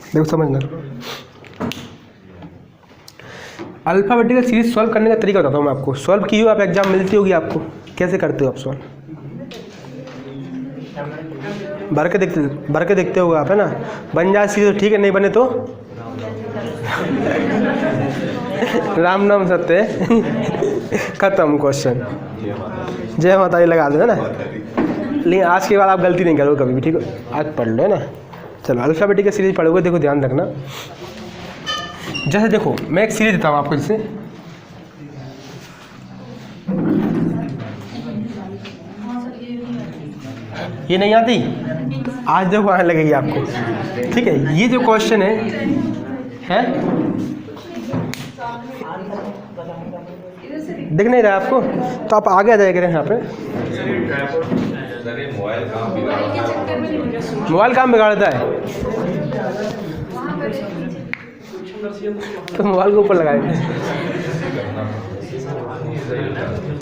देखो समझना, alphabetical series solve करने का तरीका बताता हूँ मैं आपको। सॉल्व की हो आप, एग्जाम मिलती होगी आपको, कैसे करते हो आप सॉल्व? भर के देखते होगा आप, है ना। बन जाए सीरीज तो ठीक है, नहीं बने तो राम नाम सत्य खत्म क्वेश्चन, जय माता दी लगा दो, है ना। लेकिन आज के बाद आप गलती नहीं करोगे कभी भी, ठीक है। आज पढ़ लो, है ना। चलो अल्फाबेटिकल सीरीज पढ़ोगे, देखो ध्यान रखना। जैसे देखो मैं एक सीरीज देता हूँ आपको, जैसे ये नहीं आती तो आज देखो आने लगेगी आपको, ठीक है। ये जो क्वेश्चन है दिख नहीं रहा आपको, तो आप आगे आ जाएगा यहाँ पे। मोबाइल काम बिगाड़ता है तो मोबाइल के ऊपर लगाए।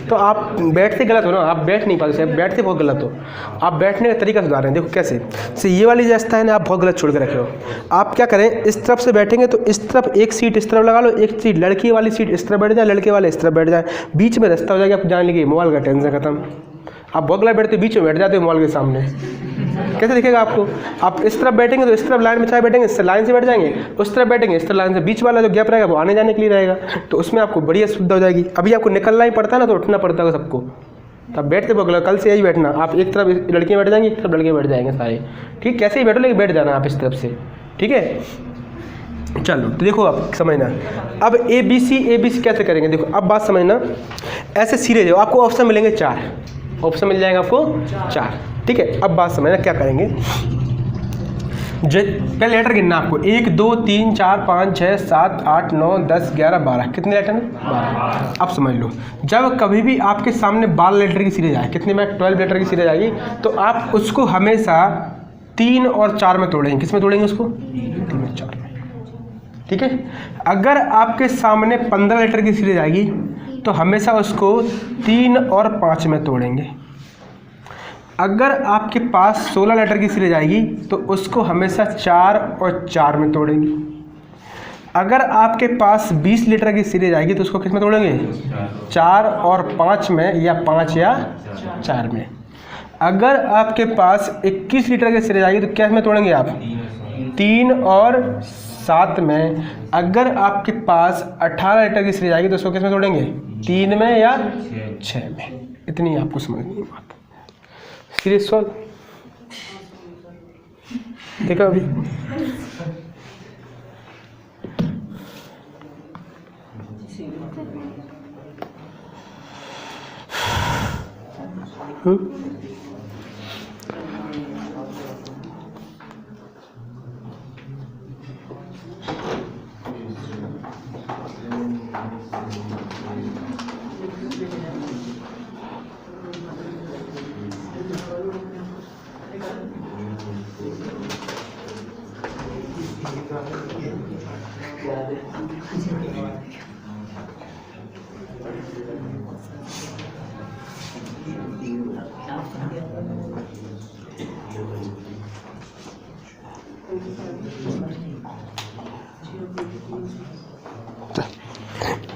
तो आप बैठते गलत हो ना, आप बैठ नहीं पाते, बैठते बहुत गलत हो। आप बैठने का तरीका सुधारें, देखो कैसे। से ये वाली रास्ता है ना, आप बहुत गलत छोड़ के रखे हो। आप क्या करें, इस तरफ से बैठेंगे तो इस तरफ एक सीट इस तरफ लगा लो, एक सीट लड़की वाली सीट इस तरफ बैठ जाए, लड़के वाले इस तरफ बैठ जाए, बीच में रास्ता हो जाएगा। आप जान लीजिए मोबाइल का टेंशन खत्म। आप बहुत गलत बैठते हो, बीच में बैठ जाते हो मोबाइल के सामने, कैसे दिखेगा आपको? आप इस तरफ बैठेंगे तो इस तरफ लाइन में चाहे बैठेंगे, इस लाइन से बैठ जाएंगे, उस तरफ बैठेंगे इस तरफ लाइन से, बीच वाला जो गैप रहेगा वो आने जाने के लिए रहेगा, तो उसमें आपको बढ़िया सुविधा हो जाएगी। अभी आपको निकलना ही पड़ता है ना, तो उठना पड़ता है सबको। तो आप बैठते बहुत गलत, कल से यही बैठना। आप एक तरफ लड़कियाँ बैठ जाएंगी, एक तरफ लड़के बैठ जाएंगे सारे, ठीक। कैसे ही बैठो लेकिन बैठ जाना आप इस तरफ से, ठीक है। चलो तो देखो आप समझना, अब ए बी सी कैसे करेंगे, देखो अब बात समझना। ऐसे सीरीज हो, आपको ऑप्शन मिलेंगे 4, ऑप्शन मिल जाएगा आपको 4, ठीक है। अब बात समझना क्या करेंगे। पहले लेटर गिनना आपको, 1 2 3 4 5 6 7 8 9 10 11 12, कितने लेटर हैं? 12। अब समझ लो, जब कभी भी आपके सामने 12 लेटर की सीरीज आए, कितने में 12 लेटर की सीरीज आएगी, तो आप उसको हमेशा 3 और 4 में तोड़ेंगे। किस में तोड़ेंगे उसको? 3 और 4 में, ठीक है। अगर आपके सामने 15 लेटर की सीरीज आएगी तो हमेशा उसको 3 और 5 में तोड़ेंगे। अगर आपके पास 16 लेटर की सीरीज आएगी तो उसको हमेशा 4 और 4 में तोड़ेंगे। अगर आपके पास 20 लीटर की सीरीज आएगी तो उसको किस में तोड़ेंगे? 4 और 5 में, या 5 या 4 में। अगर आपके पास 21 लीटर की सीरीज आएगी तो क्या में तोड़ेंगे आप? 3 और 7 में। अगर आपके पास 18 लीटर की सीरीज आएगी तो उसको किस में तोड़ेंगे? 3 में या 6 में। इतनी आपको समझनी है बात। सीरीज सॉल्व देखा अभी?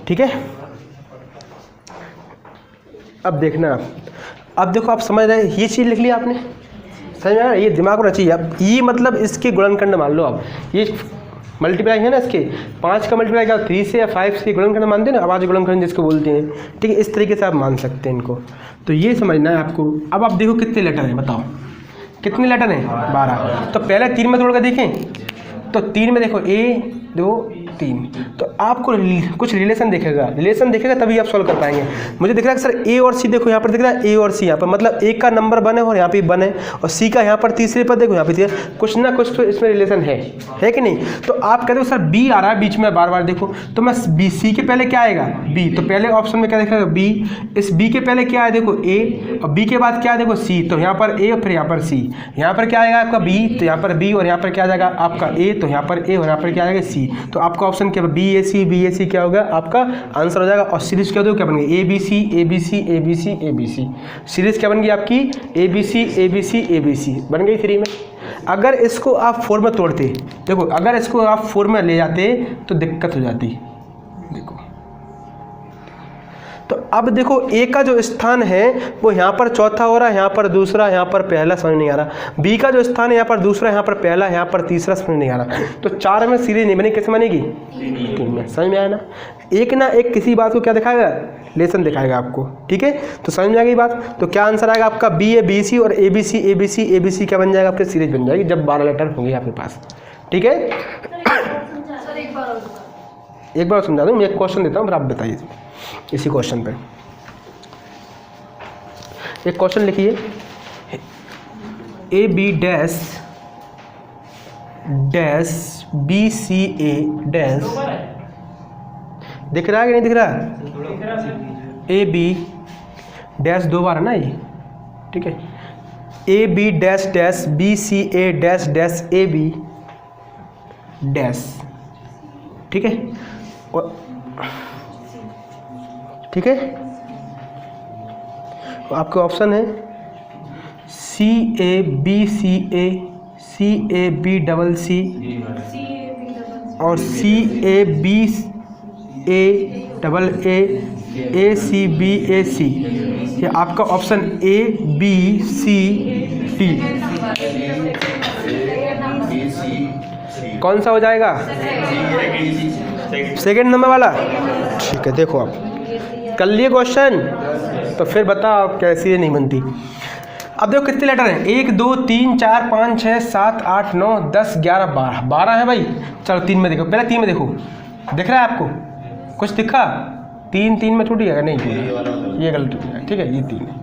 ठीक है, अब देखना। अब देखो आप समझ रहे, ये चीज़ लिख ली आपने, समझ में आ रहा है? ये दिमाग में चाहिए। अब ये मतलब इसके गुणनखंड मान लो। अब ये मल्टीप्लाई है ना, इसके 5 का मल्टीप्लाई क्या 3 से या 5 से गुणनखंड मानते हैं ना, आवाज गुणनखंड जिसको बोलते हैं, ठीक है। इस तरीके से आप मान सकते हैं इनको, तो ये समझना है आपको। अब आप देखो कितने लेटर हैं, बताओ कितने लेटर हैं? 12। तो पहले 3 में तोड़ कर देखें, तो 3 में देखो 1 2 3, तो आपको कुछ रिलेशन दिखेगा तभी आप सॉल्व कर पाएंगे। मुझे दिख रहा है कि सर ए और सी, देखो यहाँ पर दिख रहा है ए और सी, यहाँ पर मतलब ए का नंबर 1 है और यहाँ पे 1 है, और सी का यहाँ पर तीसरे पर देखो यहाँ पे कुछ ना कुछ तो इसमें रिलेशन है कि नहीं। तो आप कहते हो सर बी आ रहा है बीच में बार बार, देखो तो मैं बी, सी के पहले क्या आएगा? बी, तो पहले ऑप्शन में क्या दिखेगा? बी। इस बी के पहले क्या है? देखो ए, और बी के बाद क्या है? देखो सी, तो यहाँ पर ए और फिर यहाँ पर सी। यहाँ पर क्या आएगा आपका? बी, तो यहाँ पर बी, और यहाँ पर क्या आ जाएगा आपका ए, तो यहाँ पर ए और यहाँ पर क्या आएगा सी। तो आपका ऑप्शन क्या बी ए सी क्या होगा आपका आंसर हो जाएगा। और सीरीज क्या होगी, क्या बन गई A B C A B C A B C A B C. Series क्या बन गई आपकी A B C A B C A B C बन गई 3 में। अगर इसको आप 4 में तोड़ते, देखो अगर इसको आप 4 में ले जाते तो दिक्कत हो जाती। देखो तो अब देखो ए का जो स्थान है वो यहाँ पर चौथा हो रहा है, यहाँ पर दूसरा, यहाँ पर पहला, समझ नहीं आ रहा। बी का जो स्थान है यहाँ पर दूसरा, यहाँ पर पहला, यहाँ पर तीसरा, समझ नहीं आ रहा। तो 4 में सीरीज नहीं बनी, किस बनेगी 3 में। समझ में आया ना। एक ना एक किसी बात को क्या दिखाएगा, लेसन दिखाएगा आपको। ठीक है, तो समझ में आ गई बात। तो क्या आंसर आएगा आपका बी ए बी सी और A B C A B C A B C क्या बन जाएगा आपके सीरीज बन जाएगी जब 12 लेटर होंगे आपके पास। ठीक है, एक बार समझा दूँ, मैं एक क्वेश्चन देता हूँ फिर आप बताइए इसी क्वेश्चन पे। एक क्वेश्चन लिखिए, A B dash dash B C A dash, दिख रहा है कि नहीं दिख रहा। ए बी डैश 2 बार है ना ये, ठीक है। A B dash dash B C A dash dash A B dash, ठीक है। ठीक है, तो आपके ऑप्शन है सी ए बी डबल सी और C A B A double A C B A C. ये आपका option A B C D कौन सा हो जाएगा, सेकेंड नंबर वाला। ठीक है, देखो आप कर लिए क्वेश्चन, तो फिर बताओ आप कैसी नहीं बनती। अब देखो कितने लेटर हैं, 1 2 3 4 5 6 7 8 9 10 11 12 12 है भाई। चलो 3 में देखो, पहले 3 में देखो, दिख रहा है आपको कुछ दिखा। 3 में टूट गया नहीं टूटा, ये गलत टूट गया। ठीक है, ये 3 है,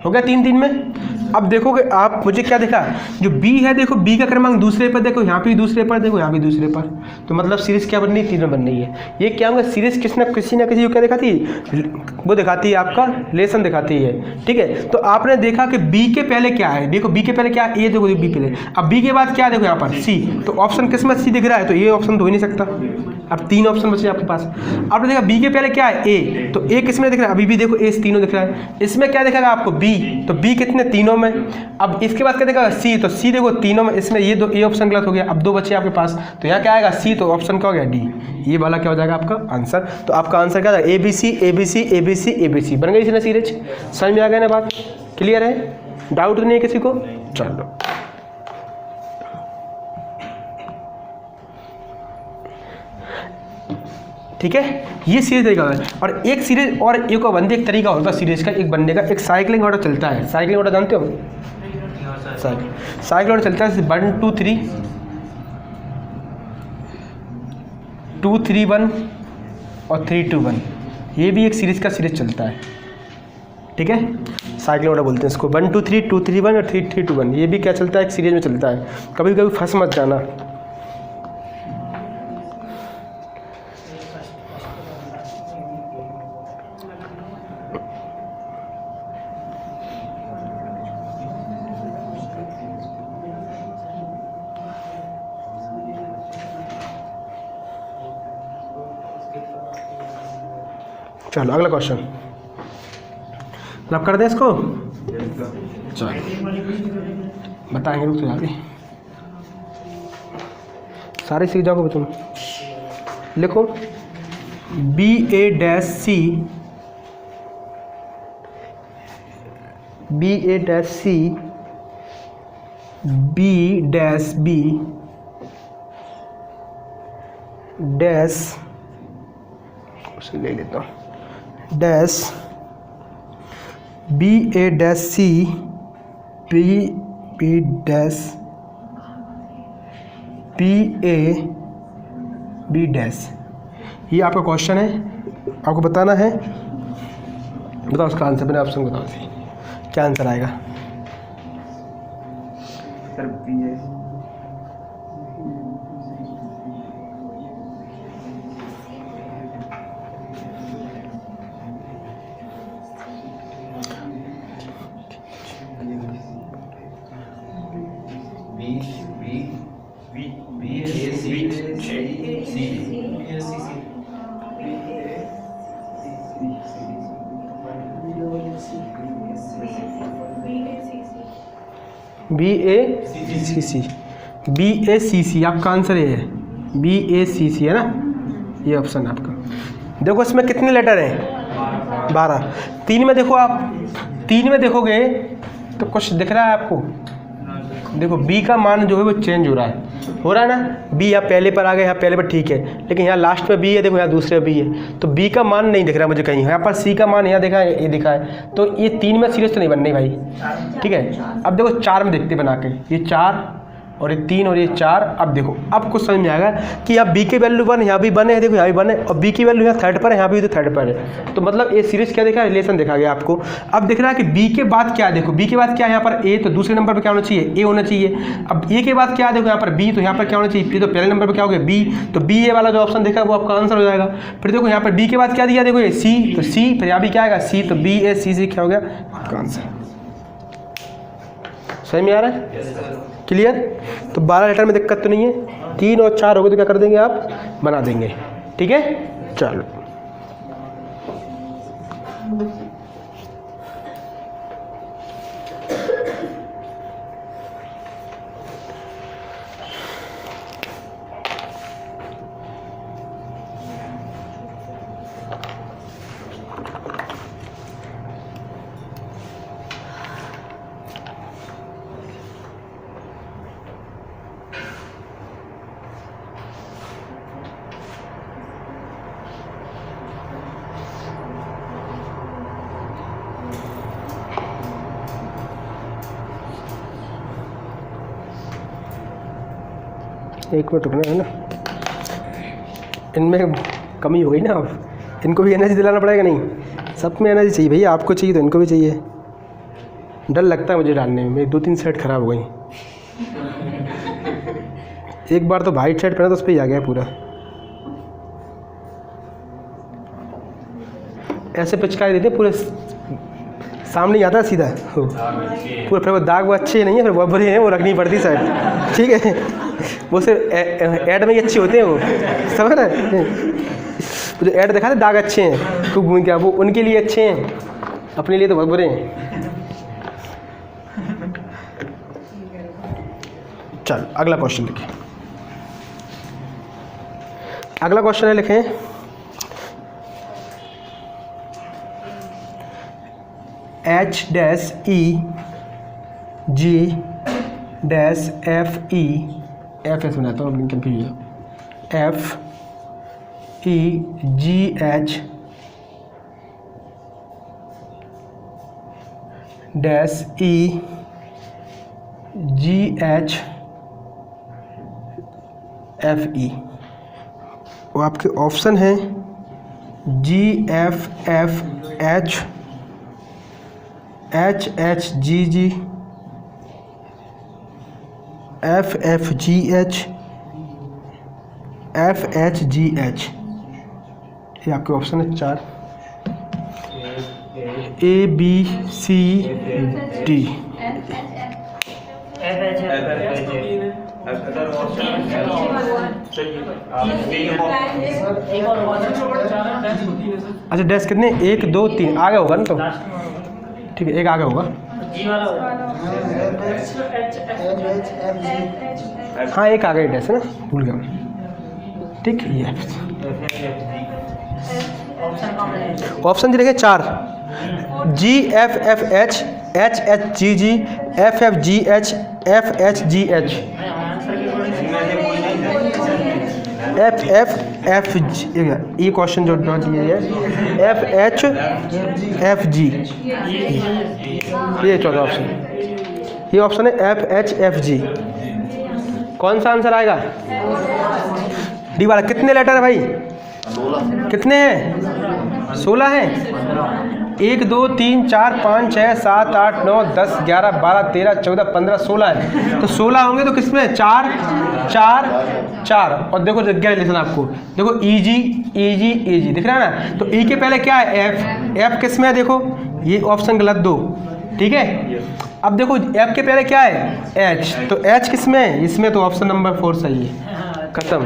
हो गया 3 में। अब देखोगे आप, मुझे क्या दिखा, जो बी है देखो, बी का क्रमांक दूसरे पर, देखो यहाँ भी दूसरे पर, देखो यहाँ भी दूसरे पर। तो मतलब सीरीज क्या बन रही है, 3 में बन रही है। ये क्या होगा, सीरीज किसी ना किसी को क्या दिखाती है, वो दिखाती है आपका लेसन दिखाती है। ठीक है, तो आपने देखा कि बी के पहले क्या है, देखो बी के पहले क्या है, ए देखो बी पहले। अब बी के बाद क्या है, देखो यहाँ पर सी। तो ऑप्शन किस में सी दिख रहा है, तो ये ऑप्शन तो हो ही नहीं सकता। अब 3 ऑप्शन बचे आपके पास। आपने देखा बी के पहले क्या है, ए। तो ए किस में दिख रहा है, अभी भी देखो ए तीनों दिख रहा है। इसमें क्या दिखेगा आपको, बी। तो बी कितने, तीनों में। अब इसके बाद क्या दिखेगा, सी। तो सी देखो तीनों में, इसमें ये दो, ए ऑप्शन गलत हो गया। अब 2 बचे आपके पास, तो यहाँ क्या आएगा सी। तो ऑप्शन क्या हो गया, डी। ये वाला क्या हो जाएगा आपका आंसर। तो आपका आंसर क्या था, A B C A B C A B C A B C बन गई थी ना सीरीज। समझ में आ गया ना बात, क्लियर है, डाउट नहीं है किसी को। चलो ठीक है, ये सीरीज तरीका है। और एक सीरीज और एक बनने एक तरीका होता है सीरीज का, एक बनने का, एक साइकिलिंग ऑर्डर चलता है। साइकिलिंग ऑर्डर जानते हो, साइकिल ऑर्डर चलता है 1 2 3 2 3 1 और 3 2 1। ये भी एक सीरीज का सीरीज चलता है। ठीक है, साइकिल ऑर्डर बोलते हैं इसको। 1 2 3 2 3 1 और 3 3 2 1। ये भी क्या चलता है, एक सीरीज में चलता है। कभी कभी फंस मत जाना। चलो अगला क्वेश्चन, अब कर दें इसको। चलो बताएंगे, रुक तो सारे सीख जाओगे तुम। लिखो B A dash C, B A dash C B dash B dash, उसे ले लेता हूँ, dash B A dash C B B dash B A B dash. ये आपका क्वेश्चन है, आपको बताना है। बताओ उसका आंसर, मैंने ऑप्शन बताओ सी क्या आंसर आएगा। सर बी ए BACC, BACC आपका आंसर ये है, BACC है ना, ये ऑप्शन है आपका। देखो इसमें कितने लेटर हैं, 12। 3 में देखो, आप 3 में देखोगे तो कुछ दिख रहा है आपको, देखो बी का मान जो है वो चेंज हो रहा है ना, बी यहाँ पहले पर आ गया, यहाँ पहले पर ठीक है, लेकिन यहाँ लास्ट में बी है, देखो यहाँ दूसरे बी है, तो बी का मान नहीं दिख रहा मुझे कहीं, यहाँ पर सी का मान यहाँ देखा है, ये दिखा है, तो ये 3 में सीरीज तो नहीं बननी भाई, ठीक है। अब देखो 4 में देखते बना के, ये 4 और ये 3 और ये 4। अब देखो अब कुछ समझ में आएगा कि यहाँ बी की वैल्यू 1 यहाँ भी 1 है, देखो यहाँ भी 1 है, और बी की वैल्यू यहाँ थर्ड पर है, यहाँ भी तो थर्ड पर है, तो मतलब ये सीरीज क्या देखा, रिलेशन देखा गया आपको। अब दिख रहा है कि बी के बाद क्या, देखो बी के बाद क्या है, यहाँ पर ए, तो दूसरे नंबर पर क्या होना चाहिए, ए होना चाहिए। अब ए के बाद क्या है, देखो यहाँ पर बी, तो यहाँ पर क्या होना चाहिए, तो पहले नंबर पर क्या हो गया बी, तो बी ए वाला जो ऑप्शन देखा वो आपका आंसर हो जाएगा। फिर देखो यहाँ पर बी के बाद क्या दिया, देखो ये सी, तो सी, फिर यहाँ भी क्या आएगा सी, तो BACC क्या हो गया आपका आंसर। सही में आ रहा है, क्लियर। तो 12 लेटर में दिक्कत तो नहीं है, 3 और 4 हो गए तो क्या कर देंगे आप, बना देंगे, ठीक है। चलो एक मिनट रुकना है ना, इनमें कमी हो गई ना, अब इनको भी एनर्जी दिलाना पड़ेगा, नहीं सब में एनर्जी चाहिए भैया, आपको चाहिए तो इनको भी चाहिए। डर लगता है मुझे डालने में, मेरी 2-3 सेट खराब हो गई। एक बार तो वाइट शर्ट पहना तो उस पर ही आ गया पूरा, ऐसे पिचकारी देते पूरे सामने आता है सीधा पूरा, फिर वो दाग वो अच्छे नहीं है, फिर वो बुरे हैं, वो रखनी पड़ती साइड, ठीक है। वो सिर्फ ऐड में ही अच्छे होते हैं, वो समझ रहे, जो ऐड दिखा थे दाग अच्छे हैं, तो क्या वो उनके लिए अच्छे हैं, अपने लिए तो बहुत बुरे हैं। चल अगला क्वेश्चन लिखें, अगला क्वेश्चन है, लिखें H-E-G-F-E, F ऐसे बनाता हूँ, कंफ्यूज है, F-E-G-H E-G-H-F-E, वो आपके ऑप्शन हैं G-F-F-H, H-H-G-G, F-F-G-H, F-H-G-H, ये आपके ऑप्शन है 4, A-B-C-D। अच्छा डैश कितने, 1 2 3 आगे होगा ना, तो ठीक है एक आगे होगा, हाँ एक आगे डैश है ना, भूल गया, ठीक है। ये ऑप्शन जी लिखे 4, G-F-F-H, H-H-G-G, F-F-G-H, F-H-G-H, F-F-F-G, ये क्वेश्चन जो दिए है F-H-F-G, ये 14 ऑप्शन, ये ऑप्शन है F-H-F-G। कौन सा आंसर आएगा, डी वाला। कितने लेटर है भाई, कितने हैं, 16 हैं, 1 2 3 4 5 6 7 8 9 10 11 12 13 14 15 16 है, तो 16 होंगे तो किसमें 4 4 4, और देखो जग गया रिलेशन आपको, देखो EG EG EG दिख रहा है ना, तो E के पहले क्या है F, F किस में है, देखो ये ऑप्शन गलत दो, ठीक है। अब देखो F के पहले क्या है H, तो H किस में है, इसमें, तो ऑप्शन नंबर 4 सही है, खत्म,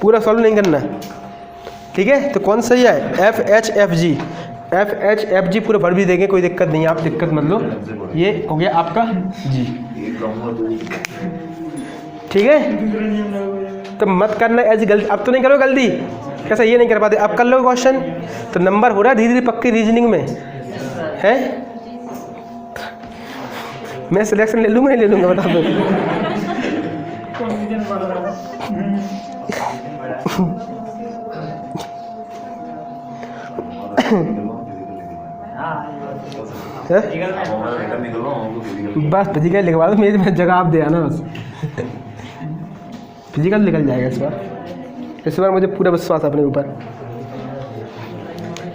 पूरा सॉल्व नहीं करना, ठीक है। तो कौन सही है, F-H-F-G, FHFG पूरा भर भी देंगे, कोई दिक्कत नहीं है, आप दिक्कत मत लो। ये हो गया आपका जी, ठीक है। तो मत करना ऐसी गलती, अब तो नहीं करो गलती, कैसा ये नहीं कर पाते, अब कर लो क्वेश्चन। तो नंबर हो रहा है धीरे धीरे पक्की रीजनिंग में है। मैं सिलेक्शन ले लूँगा, नहीं ले लूँगा बता दो। बस फिजिकल लिखवा दो, मेरी जगह आप दे आना बस। फिजिकल निकल जाएगा इस बार मुझे पूरा विश्वास है अपने ऊपर,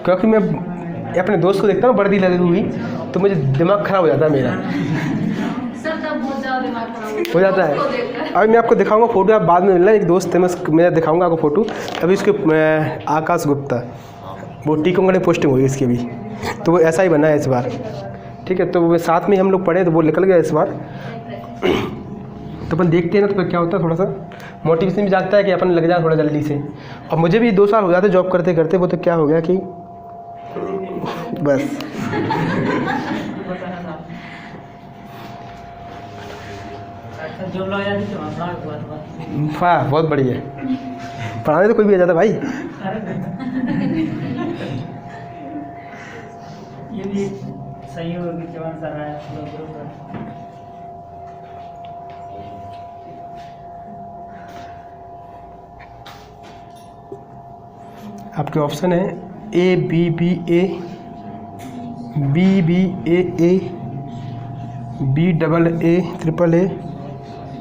क्योंकि मैं अपने दोस्त को देखता हूँ वर्दी लगी हुई तो मुझे दिमाग खराब हो जाता है मेरा, हो जाता है। अभी मैं आपको दिखाऊंगा फोटो, आप बाद में मिलना, एक दोस्त है मैं दिखाऊंगा आपको फोटो। अभी उसके आकाश गुप्ता, वो टीकमगढ़ में पोस्टिंग हुई इसकी भी, तो वो ऐसा ही बना है इस बार, ठीक है। तो वो साथ में हम लोग पढ़े तो वो निकल गया इस बार। तो अपन देखते हैं ना, तो फिर क्या होता है, थोड़ा सा मोटिवेशन भी जागता है कि अपन लग जाए थोड़ा जल्दी से। और मुझे भी 2 साल हो जाते जॉब करते करते, वो तो क्या हो गया कि बस वाह, बहुत बढ़िया, पढ़ाने तो कोई भी आ जाता भाई। ये भी सही होगी जवान सर है। आपके ऑप्शन है A B B A, B B A A, B double A triple A,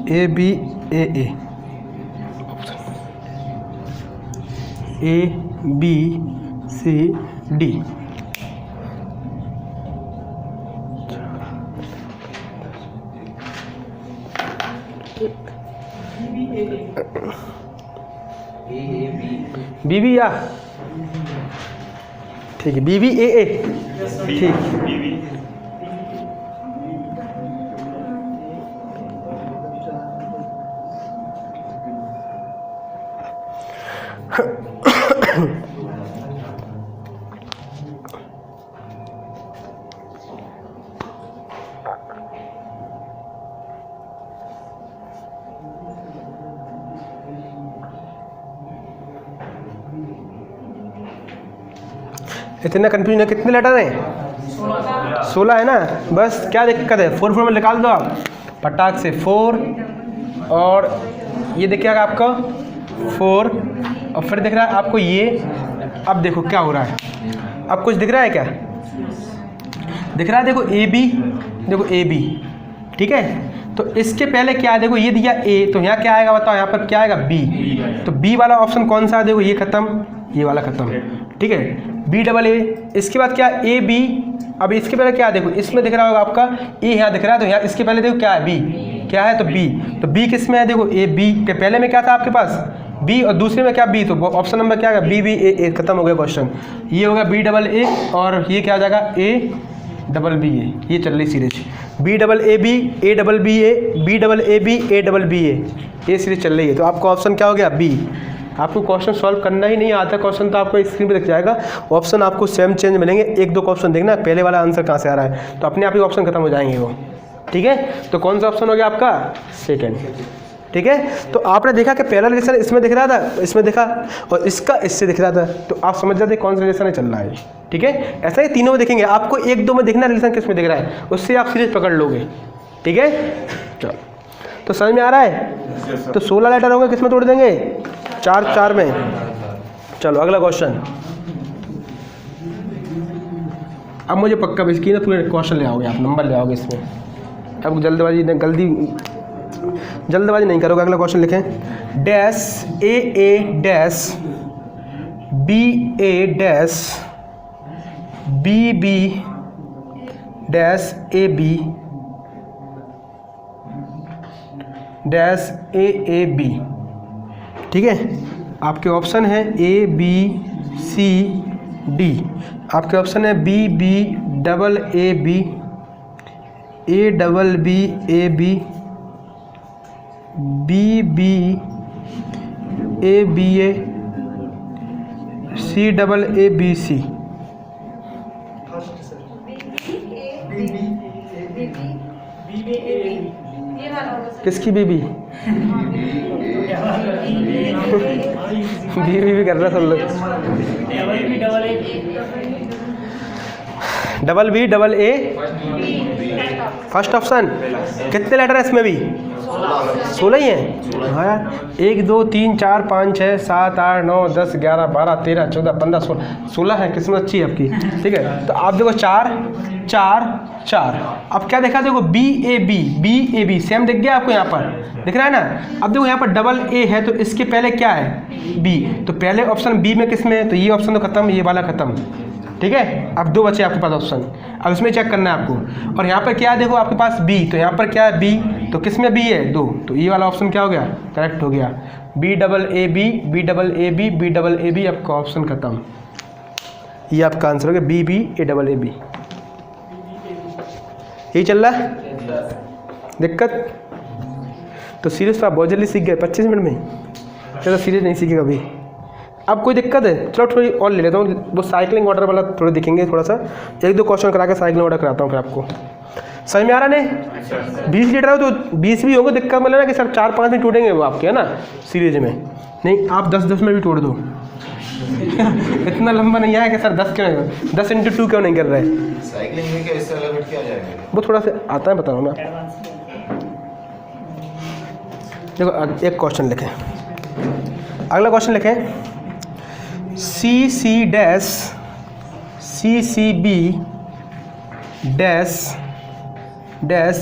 A B A A, A B C D। B B या ठीक है, बी बी ए ए ठीक। इतना कंफ्यूजन है, कितने लेटर हैं? 16 है ना। बस क्या दिक्कत है, 4 में निकाल दो आप फटाक से 4, और ये देखिएगा आपका 4, और फिर दिख रहा है आपको ये। अब देखो क्या हो रहा है, अब कुछ दिख रहा है क्या? दिख रहा है, देखो ए बी, देखो ए बी, ठीक है। तो इसके पहले क्या है, देखो ये दिया ए, तो यहाँ क्या आएगा बताओ, यहाँ पर क्या आएगा बी। तो बी वाला ऑप्शन कौन सा है, देखो ये खत्म, ये वाला खत्म, ठीक है। बी डबल ए, इसके बाद क्या ए बी। अब इसके पहले क्या है, देखो इसमें दिख रहा होगा आपका ए, यहाँ दिख रहा है, तो यहाँ इसके पहले देखो क्या है बी, क्या है तो बी। तो बी किस में है, देखो ए बी के पहले में क्या था आपके पास बी, और दूसरे में क्या बी, तो ऑप्शन नंबर क्या है बी बी ए, खत्म हो गया क्वेश्चन। ये हो गया बी डबल ए, और ये क्या हो जाएगा ए डबल बी ए, ये चल रही series B double A B, A double B A, B double A B, A double B A, ये सीरीज चल रही है। तो आपका ऑप्शन क्या हो गया बी। आपको क्वेश्चन सॉल्व करना ही नहीं आता, क्वेश्चन तो आपको स्क्रीन पे दिख जाएगा, ऑप्शन आपको सेम चेंज मिलेंगे, 1-2 क्वेश्चन देखना पहले वाला आंसर कहाँ से आ रहा है, तो अपने आप ही ऑप्शन खत्म हो जाएंगे वो, ठीक है। तो कौन सा ऑप्शन हो गया आपका सेकेंड, ठीक है। तो आपने देखा कि पहला रिलेशन इसमें दिख रहा था, इसमें देखा, और इसका इससे दिख रहा था, तो आप समझ जाते कौन सा रिलेशन चल रहा है, ठीक है। ऐसा ही तीनों में देखेंगे, आपको 1-2 में देखना रिलेशन किस में दिख रहा है, उससे आप सीरीज पकड़ लोगे, ठीक है। चलो, तो समझ में आ रहा है। तो 16 लेटर होंगे, किस में तोड़ देंगे, 4 में। चलो अगला क्वेश्चन। अब मुझे पक्का बेचकी ना पूरे क्वेश्चन ले आओगे आप, नंबर ले आओगे इसमें, अब जल्दबाजी नहीं करोगे। अगला क्वेश्चन लिखें, dash A dash B A dash B B dash A B dash A B, ठीक है। आपके ऑप्शन है ए बी सी डी, आपके ऑप्शन है B B double A B, A double B A B, B B A B A, C double A B C, first sir ये वाला होगा sir. किसकी बीबी? बीबी भी कर रहा सब लोग। Double B double A first option. कितने लेटर है इसमें भी? 16 ही हैं। हाँ यार, 1 2 3 4 5 6 7 8 9 10 11 12 13 14 15 16 है। किस्मत अच्छी है आपकी। ठीक है, तो आप देखो 4 4 4। अब क्या देखा? देखो बी ए बी सेम दिख गया आपको, यहाँ पर दिख रहा है ना। अब देखो यहाँ पर डबल ए है तो इसके पहले क्या है? बी। तो पहले ऑप्शन बी में किस में है? तो ये ऑप्शन तो खत्म, ये वाला खत्म। ठीक है, अब 2 बचे आपके पास ऑप्शन। अब इसमें चेक करना है आपको। और यहाँ पर क्या है? देखो आपके पास बी, तो यहाँ पर क्या है? बी। तो किस में बी है? 2। तो ये वाला ऑप्शन क्या हो गया? करेक्ट हो गया। B double A B, B double A B, B double A B, आपका ऑप्शन खत्म। ये आपका आंसर हो गया, B B A double A B. यही चल रहा है दिक्कत। तो सीरीज तो आप बहुत जल्दी सीख गए 25 मिनट में। चलो सीरीज नहीं सीखे कभी। अब कोई दिक्कत है? चलो थोड़ी और ले लेता हूँ। वो साइकिलिंग ऑर्डर वाला थोड़ा दिखेंगे, थोड़ा सा 1-2 क्वेश्चन करा के साइकिलिंग ऑर्डर कराता हूँ फिर आपको। समझ में आ रहा नहीं? 20 लीटर हो तो 20 भी होंगे। दिक्कत मतलब ना कि सर 4-5 में टूटेंगे वो आपके, है ना, सीरीज में। नहीं, आप 10-10 में भी तोड़ दो। इतना लंबा नहीं है कि सर 10 क्यों नहीं, 10 × 2 क्यों नहीं कर रहे? साइकिलिंग में क्या इससे अलग हट क्या जाएगा? वो थोड़ा सा आता है, बता रहा हूँ ना। देखो एक क्वेश्चन लिखें, अगला क्वेश्चन लिखें। CC dash CCB dash dash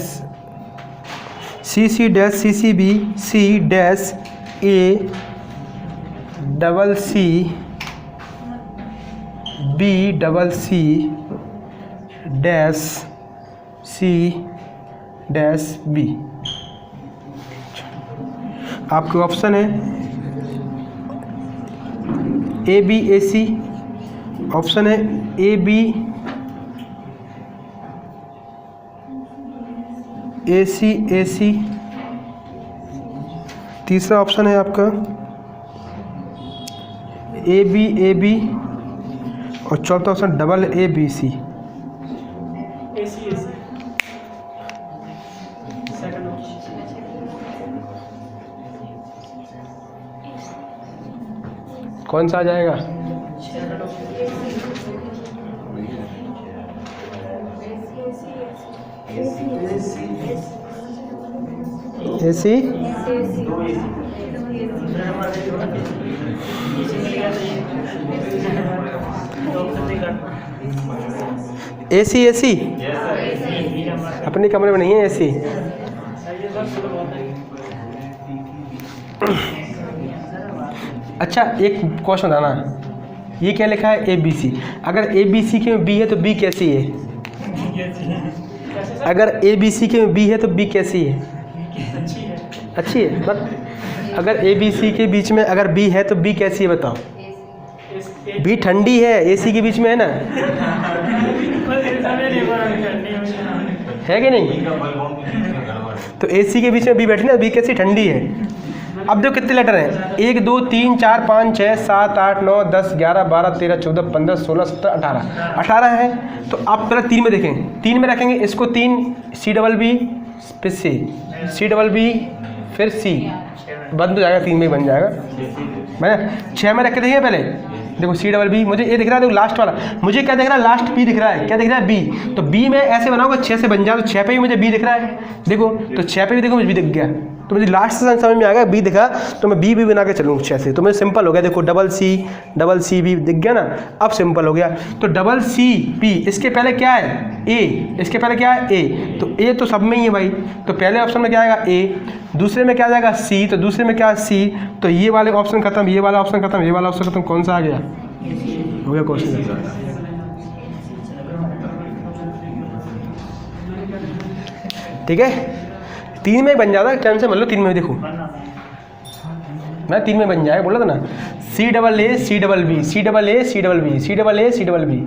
CC dash CCB C dash A double C B double C dash C dash B। आपके ऑप्शन है A B A C, option है ए बी ए सी, तीसरा option है आपका ए B और चौथा option double A B C. कौन सा आ जाएगा? एसी। एसी अपने कमरे में नहीं है एसी। अच्छा एक क्वेश्चन बताना, ये क्या लिखा है? A B C. अगर ए बी सी के में बी है तो बी कैसी है? अगर ए बी सी के में बी है तो बी कैसी है? अच्छी है। बट अगर ए बी सी के बीच में अगर बी है तो बी कैसी है बताओ? बी ठंडी है, ए सी के बीच में है ना, है कि नहीं? तो ए सी के बीच में बी बैठी ना, बी कैसी? ठंडी है। अब देखो कितने लेटर हैं? 1 2 3 4 5 6 7 8 9 10 11 12 13 14 15 16 17 18 है। तो आप पहले 3 में देखें, 3 में रखेंगे इसको। 3 सी डबल बी फिर सी डबल बी फिर सी, बंद हो जाएगा, 3 में ही बन जाएगा। मैं 6 में रख के देखिए पहले। देखो सी डबल बी, मुझे ये दिख रहा है, देखो लास्ट वाला मुझे क्या दिख रहा है? लास्ट बी दिख रहा है। क्या दिख रहा है? बी। तो बी में ऐसे बनाऊंगा 6 से बन जाए, तो 6 पे भी मुझे बी दिख रहा है। देखो तो 6 पे भी देखो मुझे बी दिख गया, तो मुझे लास्ट से समझ में आ गया बी दिखा, तो मैं बी भी बना के चलूँ 6 से। तो मुझे सिंपल हो गया। देखो डबल सी बी दिख गया ना, अब सिंपल हो गया। तो डबल सी बी, इसके पहले क्या है? ए। इसके पहले क्या है? ए। तो ए तो सब में ही है भाई। तो पहले ऑप्शन में क्या आएगा? ए। दूसरे में क्या जाएगा? सी। तो दूसरे में क्या है? सी। तो ये वाले ऑप्शन खत्म, ये वाला ऑप्शन खत्म, ये वाला ऑप्शन खत्म। कौन सा आ गया? हो गया क्वेश्चन। ठीक है, 3 में बन जाता है, टाइम से मतलब 3 में देखो, मैं 3 में बन जाएगा बोला था ना। C double A C double B, C double A C double B, C double A C double B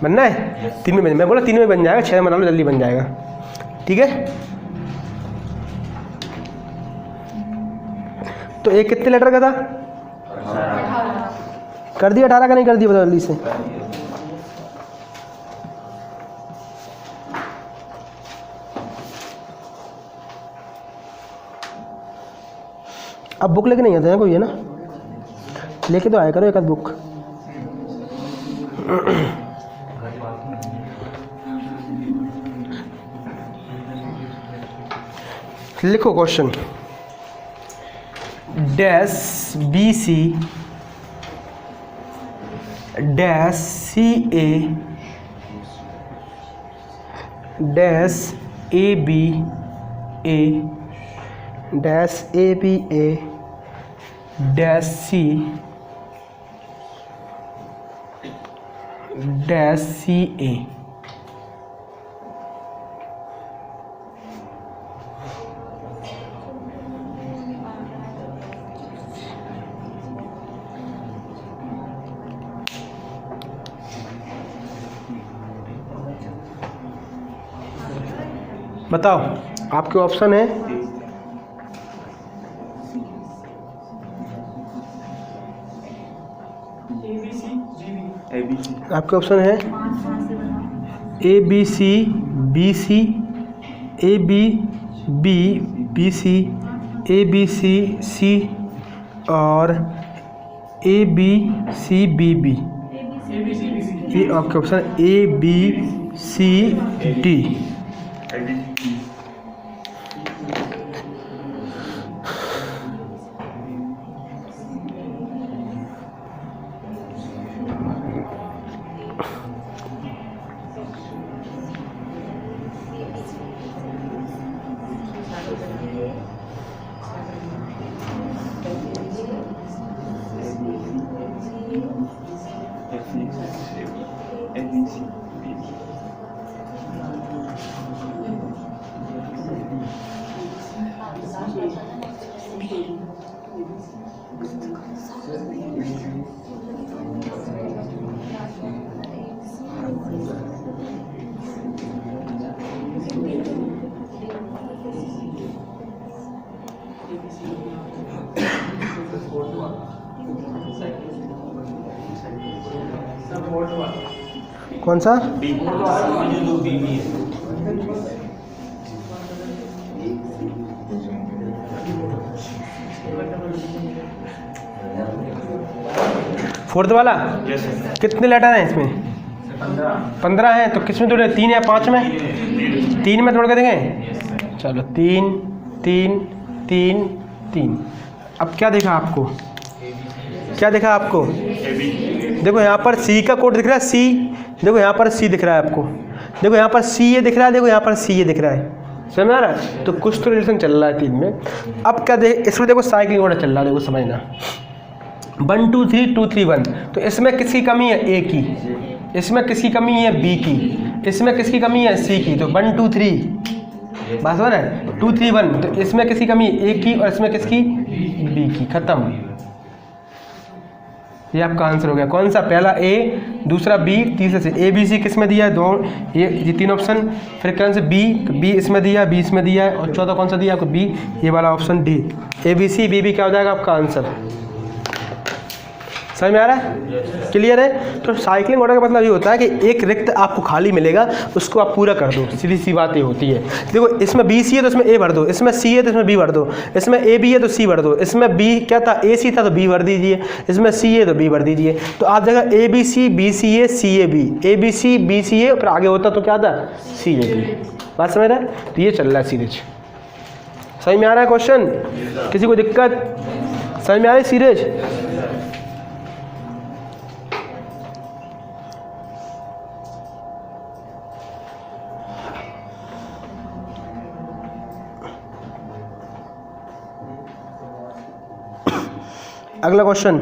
बनना है। 3 में बन, मैं बोला 3 में बन जाएगा, 6 में बना लो, जल्दी बन जाएगा। ठीक है, तो एक कितने लेटर का था? कर दिया 18 का नहीं कर दिया बताओ जल्दी से। अब बुक लेके नहीं आते हैं कोई, है ना? लेके तो आया करो एक आध बुक। लिखो question. Dash B C dash C A dash A B A dash A B A dash C dash C A. बताओ आपके ऑप्शन है आपके ऑप्शन है A B C B C A B B B C A B C C और A B C B B. ये आपके option A B C D. कौन सा? फोर्थ वाला कितने लेटर हैं इसमें? 15 हैं। तो किस में तोड़े? 3 या 5 में? 3 में तोड़ के देंगे। चलो 3 3 3 3। अब क्या देखा आपको? क्या देखा आपको? देखो यहाँ पर सी का कोड दिख रहा है, सी। देखो यहाँ पर सी दिख रहा है आपको। देखो यहाँ पर सी ये दिख रहा है, देखो यहाँ पर सी ये दिख रहा है। समझ में आ रहा है? तो कुछ तो रिलेशन चल रहा है 3 में। अब क्या देख, इसमें देखो साइक्लिंग ऑर्डर चल रहा है, देखो समझना 1 2 3 2 3 1। तो इसमें किसकी कमी है? ए की। इसमें किसकी कमी है? बी की। इसमें किसकी कमी है? सी की। तो 1 2 3 बस हो रहा है 2 3 1। तो इसमें किसकी कमी है? ए की। और इसमें किसकी? बी की। खत्म। ये आपका आंसर हो गया। कौन सा? पहला ए, दूसरा बी, तीसरा से। ए बी सी किस में दिया है? 2। ये 3 ऑप्शन। फिर कौन से? बी, बी इसमें दिया, बी इसमें दिया है। और चौथा कौन सा दिया आपको? बी। ये वाला option D. A B C B B क्या हो जाएगा आपका आंसर? समझ में आ रहा है? क्लियर है? तो साइक्लिंग ऑर्डर का मतलब ये होता है कि एक रिक्त आपको खाली मिलेगा, उसको आप पूरा कर दो। सीधी सी बात ये होती है। देखो इसमें बी सी है तो इसमें ए भर दो, इसमें सी है तो इसमें बी भर दो, इसमें ए बी है तो सी भर दो, इसमें बी क्या था? ए सी था तो बी भर दीजिए, इसमें सी है तो बी भर दीजिए। तो आप जगह A B C B C A C A B, A B C B C A, फिर आगे होता तो क्या था? C A B. बात समझ रहा है? तो ये चल रहा है सीरीज। समझ में आ रहा है क्वेश्चन? किसी को दिक्कत? समझ में आ रही सीरीज? अगला क्वेश्चन।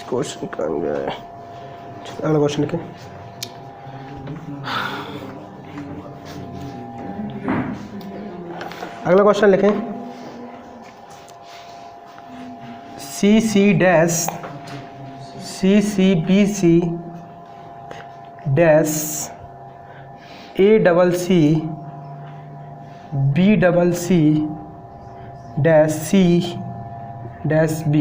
क्वेश्चन कहाँ गया है? अगला क्वेश्चन लिखें। अगला क्वेश्चन लिखें। C C dash C C B C dash ACC BCC dash C dash B।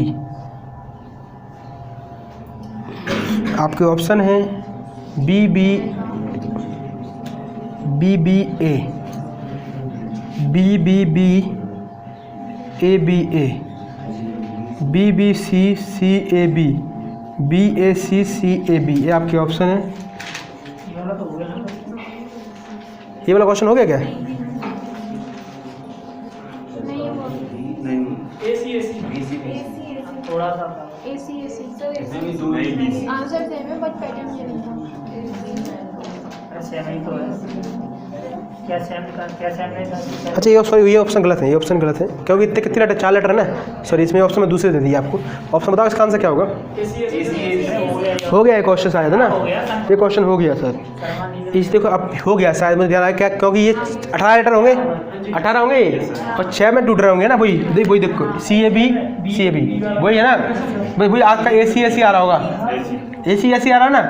आपके ऑप्शन हैं BBA BBB ABA BBC CAB BAC CAB। ये आपके ऑप्शन है। ये वाला तो हो गया ना? ये वाला क्वेश्चन हो गया क्या? थोड़ा सा था। आंसर सेम है बट पैटर्न ये नहीं था। सेम ही तो है। क्या सेम नहीं था? अच्छा ये सॉरी, ये ऑप्शन गलत है, ये ऑप्शन गलत है क्योंकि इतने कितने लेटर, 4 लेटर है ना। सॉरी, इसमें ऑप्शन में दूसरे दे दिए आपको। ऑप्शन बताओ इसका आंसर क्या होगा? हो गया, ये क्वेश्चन शायद है ना, ये क्वेश्चन हो गया सर। इस देखो अब हो गया शायद, मुझे ध्यान आया क्या, क्योंकि ये 18 लेटर होंगे, 18 होंगे ये, और 6 में टूट रहे होंगे ना। वही देखो CAB वही है ना, वही आपका AC आ रहा होगा, AC आ रहा है ना।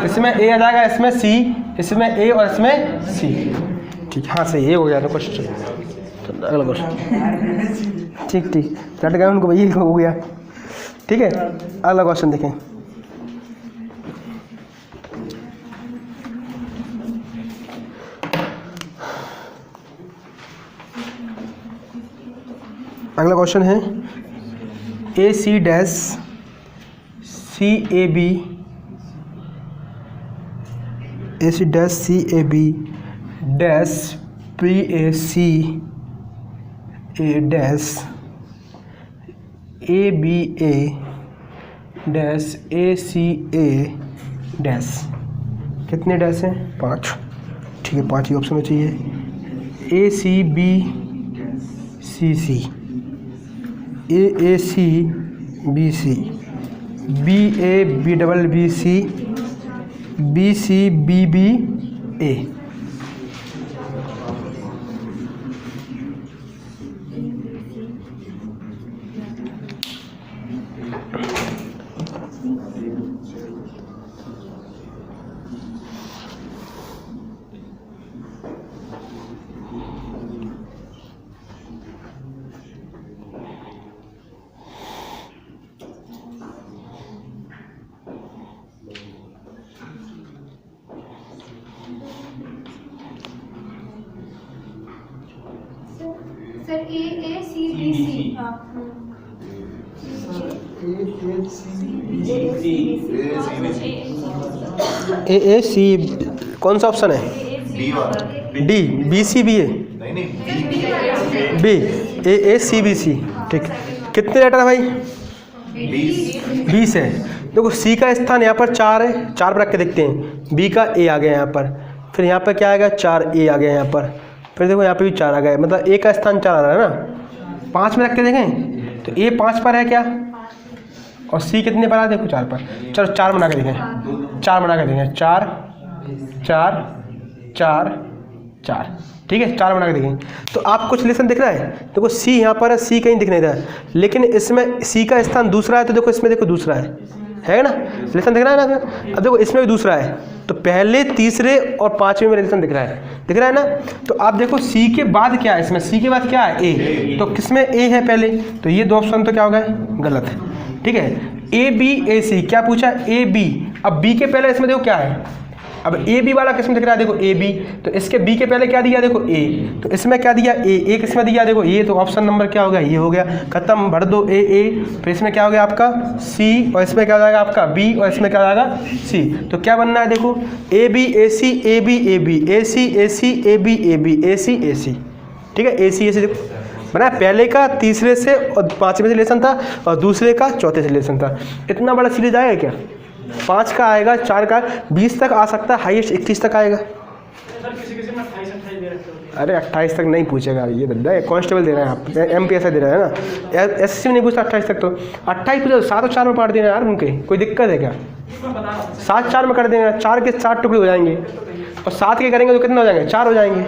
इसमें A आ जाएगा, इसमें C, इसमें A और इसमें C। ठीक, हाँ सही, ये हो गया था क्वेश्चन। तो अगला क्वेश्चन, ठीक रट गए उनको, वही हो गया। ठीक है, अगला क्वेश्चन देखें। अगला क्वेश्चन है AC dash CAB AC dash CAB dash BAC A dash ABA dash ACA dash. कितने डैश हैं? 5। ठीक है, 5 ही ऑप्शन में चाहिए। ACB CC AAC BC BA BBBC BC BBA। Sir AACBC। AAC कौन सा ऑप्शन है? बी वाला। D BCBA नहीं B AACBC। ठीक, कितने लेटर है भाई? 20 है। देखो C का स्थान यहाँ पर 4 है, 4 पर रख के देखते हैं। B का A आ गया यहाँ पर, फिर यहाँ पर क्या आएगा? 4A आ गया यहाँ पर, फिर देखो यहाँ पे भी 4 आ गया, मतलब A का स्थान 4 आ रहा है ना। 5 में रख के देखें तो A 5 पर है क्या, और C कितने पर है? देखो 4 पर। चलो 4 बना के देखें, 4 बना के देखें, 4 4 4 4। ठीक है, 4 बना के देखें तो आप कुछ लेसन दिख रहा है। देखो C यहाँ पर है, C कहीं दिख नहीं रहा है, लेकिन इसमें C का स्थान दूसरा है, तो देखो इसमें देखो दूसरा है ना, रिलेशन दिख रहा है ना। अब देखो इसमें भी दूसरा है, तो पहले, तीसरे और 5वें में रिलेशन दिख रहा है ना। तो आप देखो C के बाद क्या है, इसमें C के बाद क्या है? A। तो किसमें A है पहले, तो ये 2 ऑप्शन तो क्या हो गए? गलत है। ठीक है, ABAC क्या पूछा? AB। अब B के पहले इसमें देखो क्या है, अब AB वाला किसमें दिख रहा है? देखो AB, तो इसके B के पहले क्या दिया? देखो A, तो इसमें क्या दिया? A किसमें दिया? देखो ये, तो ऑप्शन नंबर क्या हो गया? ये हो गया, खत्म, भर दो A। फिर इसमें क्या हो गया आपका? C, और इसमें क्या हो जाएगा आपका? B, और इसमें क्या हो जाएगा? C। तो क्या बनना है? देखो ABAC ABAB ACAC ABAB ACAC। ठीक है, ACAC देखो बना, पहले का तीसरे से और 5वें से रिलेशन था, और दूसरे का चौथे से रिलेशन था। इतना बड़ा सीरीज आएगा क्या? 5 का आएगा, 4 का, 20 तक आ सकता है, हाईएस्ट 21 तक आएगा। अरे 28 तक नहीं पूछेगा, ये दे कांस्टेबल दे रहे हैं आप, MPSI दे रहे हैं ना, SSC में नहीं पूछता 28 तक। तो 28 पूछो, 7 और 4 में पाट देना यार, उनके कोई दिक्कत है क्या? 7 4 में कर देंगे, 4 के 7 टुकड़े हो जाएंगे, और 7 के करेंगे तो कितने हो जाएंगे? 4 हो जाएंगे।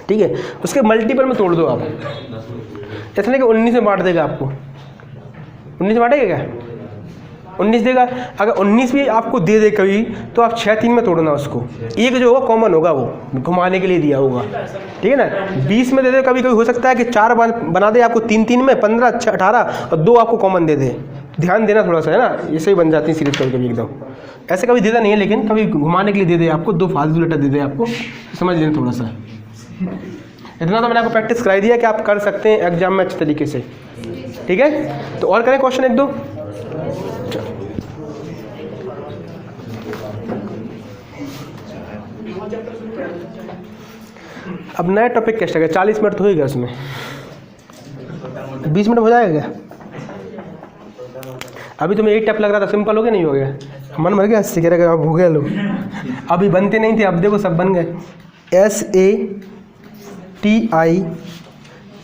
ठीक है, उसके मल्टीपल में तोड़ दो आप, इसलिए कि 19 में बांट देगा आपको। 19 में बांटेगा क्या? 19 देगा। अगर 19 भी आपको दे दे कभी तो आप 6 3 में तोड़ना उसको, एक जो होगा कॉमन होगा वो घुमाने के लिए दिया होगा, ठीक है ना। 20 में दे दे, कभी कभी हो सकता है कि 4 बना दे आपको 3 3 में, 15 18 और 2 आपको कॉमन दे दे। ध्यान देना थोड़ा सा, है ना, ऐसे ही बन जाती है सीरीज कभी कभी एकदम। ऐसे कभी देता नहीं है, लेकिन कभी घुमाने के लिए दे दे आपको, 2 फालतू लेटर दे दे आपको, समझ लेना थोड़ा सा। इतना तो मैंने आपको प्रैक्टिस कराई दिया कि आप कर सकते हैं एग्जाम में अच्छे तरीके से, ठीक है। तो और करें क्वेश्चन 1 2। अब नया टॉपिक कैसे है, 40 मिनट तो हो गया उसमें, 20 मिनट हो जाएगा क्या? अभी तुम्हें एक टप लग रहा था, सिंपल हो गया नहीं हो गया? मन मर गया इससे, कह रहे अब हो गया लोग। अभी बनते नहीं थे, अब देखो सब बन गए। SATI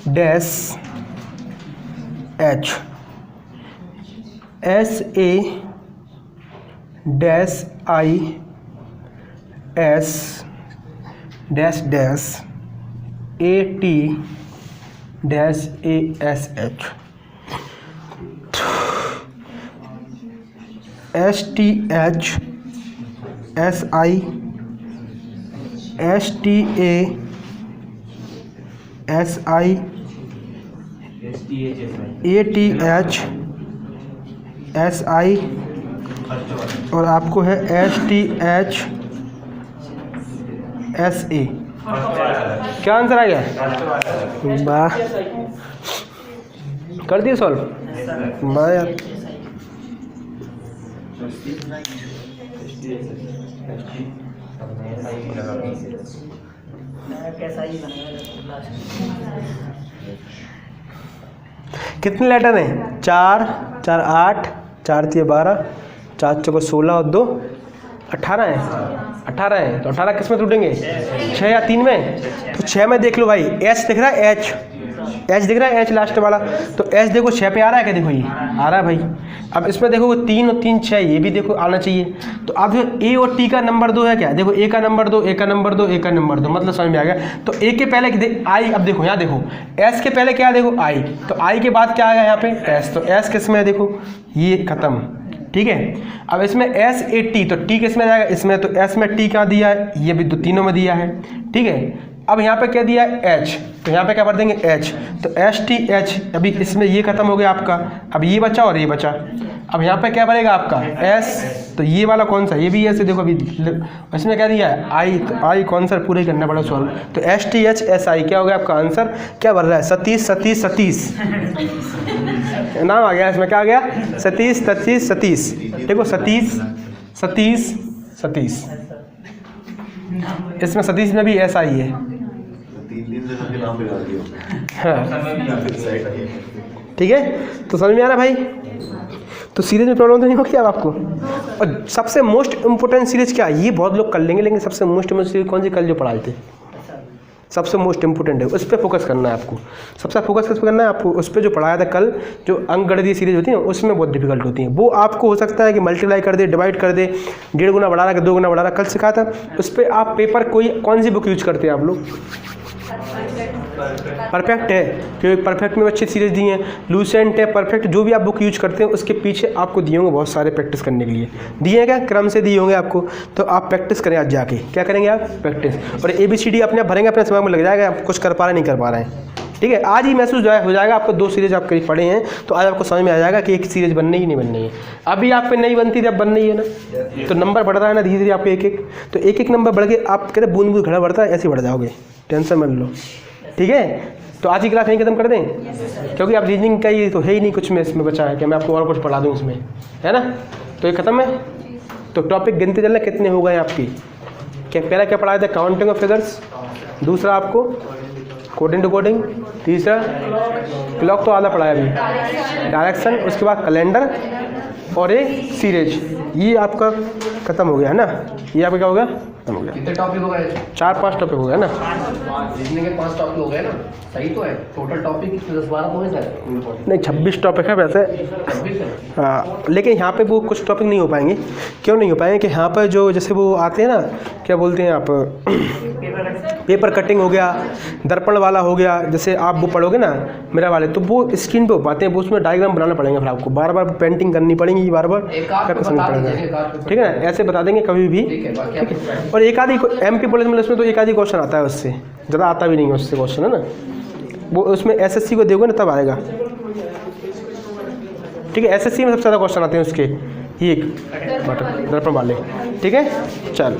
dash H, SA dash IS dash dash AT dash ASH, STH SI STA SI ATH SI और आपको है STH SA। क्या आंसर आ गया? वाह, कर दिए सॉल्व? वाह यार, कैसा ही बनेगा। कितने लेटर हैं? 4 4 8 4 3 12 4 चौको 16 और 2 18 है। 18 है तो 18 किस में टूटेंगे? 6 या 3 में? तो 6 में देख लो भाई, एच दिख रहा है, एच दिख रहा है, एच लास्ट वाला, तो एच देखो 6 पे आ रहा है क्या? देखो ये आ रहा है भाई। अब इसमें देखो 3 और 3 6, ये भी देखो आना चाहिए। तो अब जो ए और टी का नंबर 2 है क्या? देखो ए का नंबर 2, ए का नंबर 2, ए का नंबर 2, मतलब समझ में आ गया। तो ए के पहले आई, अब देखो यहाँ देखो एस के पहले क्या है? देखो आई, तो आई के बाद क्या आएगा यहाँ पे? एस, तो एस किस में है? देखो ये खत्म, ठीक है। अब इसमें एस ए टी, तो टी किस में जाएगा? इसमें, तो एस में टी कहाँ दिया है? ये भी तीनों में दिया है, ठीक है। अब यहाँ पे क्या दिया है? एच, तो यहाँ पे क्या भर देंगे? एच, तो एच टी एच, अभी इसमें ये खत्म हो गया आपका, अब ये बचा और ये बचा। अब यहाँ पे क्या बनेगा आपका? एस, तो ये वाला कौन सा? ये भी एस, देखो अभी इसमें क्या दिया है? आई, तो आई कौन सा पूरे करना पड़ा सॉल्व, तो H T H S I क्या हो गया आपका आंसर? क्या भर रहा है? सतीश सतीश सतीश नाम आ गया इसमें, क्या आ गया? सतीश सतीश सतीश, देखो सतीश सतीश सतीश, इसमें सतीश में भी एस आई है। 3 से सबके नाम बिगाड़ दिए। हाँ, ठीक है। तो समझ में आ रहा भाई? तो सीरीज में प्रॉब्लम तो नहीं होगी अब आपको। और सबसे मोस्ट इम्पोर्टेंट सीरीज क्या है? ये बहुत लोग कर लेंगे, लेकिन सबसे मोस्ट इम्पोर्टेंट सीरीज कौन सी? कल जो पढ़ाए थे, सबसे मोस्ट इम्पोर्टेंट है, उस पर फोकस करना है आपको। सबसे फोकस किस पे करना है आपको? उस पर जो पढ़ाया था कल, जो अंकगणितीय सीरीज होती है उसमें बहुत डिफिकल्ट होती है। वो आपको हो सकता है कि मल्टीप्लाई कर दे, डिवाइड कर दे, 1.5 गुना बढ़ा रहा है, 2 गुना बढ़ा रहा है, कल सिखाया था। उस पर आप पेपर कौन सी बुक यूज करते हैं आप लोग? परफेक्ट है, क्योंकि परफेक्ट में अच्छी सीरीज दी हैं, लूसेंट है, परफेक्ट, जो भी आप बुक यूज करते हैं उसके पीछे आपको दिए होंगे बहुत सारे प्रैक्टिस करने के लिए, दिए हैं क्या? क्रम से दिए होंगे आपको। तो आप प्रैक्टिस करें आज जाके, क्या करेंगे आप? प्रैक्टिस। और ABCD अपने आप भरेंगे, अपने दिमाग में लग जाएगा, आप कुछ कर पा रहे नहीं कर पा रहे हैं, ठीक है। आज ही महसूस हो जाएगा आपको, 2 सीरीज आप करीब पढ़े हैं तो आज आपको समझ में आ जाएगा कि एक सीरीज बननी ही नहीं बननी है। अभी आप पे नहीं बनती थी, अब बन रही है ना, तो नंबर बढ़ रहा है ना धीरे धीरे आपको एक एक, तो एक एक नंबर बढ़ के आप कहते बूंद बूंद घड़ा बढ़ता है, ऐसे बढ़ जाओगे, टेंशन मत लो, ठीक है। तो आज की क्लास यहीं खत्म कर दें, क्योंकि आप रीजनिंग का ये तो है ही नहीं कुछ में इसमें बचा है कि मैं आपको और कुछ पढ़ा दूँ इसमें, है ना। तो ये खत्म है। तो टॉपिक गिनते चलना कितने हो गए आपकी। क्या पहला क्या पढ़ाया था? काउंटिंग ऑफ फिगर्स, दूसरा आपको कोडिंग टू कोडिंग, तीसरा क्लॉक तो आधा पढ़ाया अभी, डायरेक्शन, उसके बाद कैलेंडर और एक सीरीज, ये आपका खत्म हो गया है ना। ये आपका क्या हो गया? खत्म हो गया। कितने टॉपिक हो गए? 4-5 टॉपिक हो गया ना। रीजनिंग के 5 टॉपिक हो गए ना, सही तो है। टोटल टॉपिक 10-12 तो है सर? नहीं 26 टॉपिक है वैसे। 26 है। हाँ, लेकिन यहाँ पे वो कुछ टॉपिक नहीं हो पाएंगे। क्यों नहीं हो पाएंगे? कि यहाँ पर जो जैसे वो आते हैं ना, क्या बोलते हैं आप, पेपर कटिंग हो गया, दर्पण वाला हो गया, जैसे आप वो पढ़ोगे ना मेरा वाले, तो वो स्क्रीन पे हो पाते हैं, वो उसमें डायग्राम बनाना पड़ेंगे, फिर आपको बार बार पेंटिंग करनी पड़ेगी, बार बार एक आध करके तो समझना बता पड़ेगा। दीजिए, एक आध तो ठीक है ना, ऐसे बता देंगे कभी भी। ठीक है, बाकी आप लोग और एक आधी MP पुलिस में उसमें तो एक आधी क्वेश्चन आता है, उससे ज़्यादा आता भी नहीं है उससे क्वेश्चन, है ना, वो उसमें SSC को देखोगे ना तब आएगा। ठीक है, SSC में सबसे ज़्यादा क्वेश्चन आते हैं उसके, ये दर्पण वाले। ठीक है, चल।